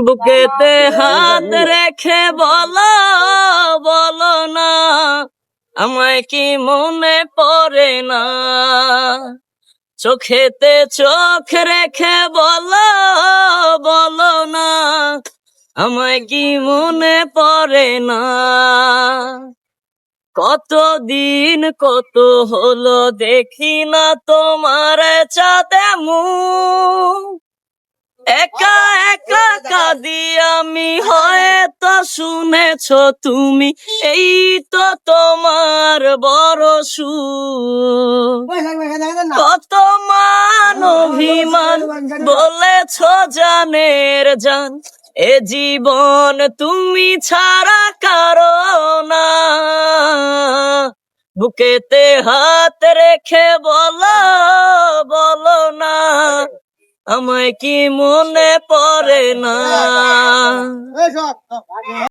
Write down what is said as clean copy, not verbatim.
বুকেতে হাত রেখে বলো বলো না, আমায় কি মনে পড়ে না? চোখেতে চোখ রেখে বলো বলো না, আমায় কি মনে পড়ে না? কতদিন কত হলো দেখি না তোমার চাঁদে মুখ, একা একা কাঁদি আমি, হয়তো শুনেছো তুমি, এই তো তোমার বড় সুখ। কত মান অভিমান বলেছো জানের জান, এ জীবন তুমি ছাড়া কারো না। বুকেতে হাত রেখে বলো বলো না, আমায় কি মনে পড়ে না?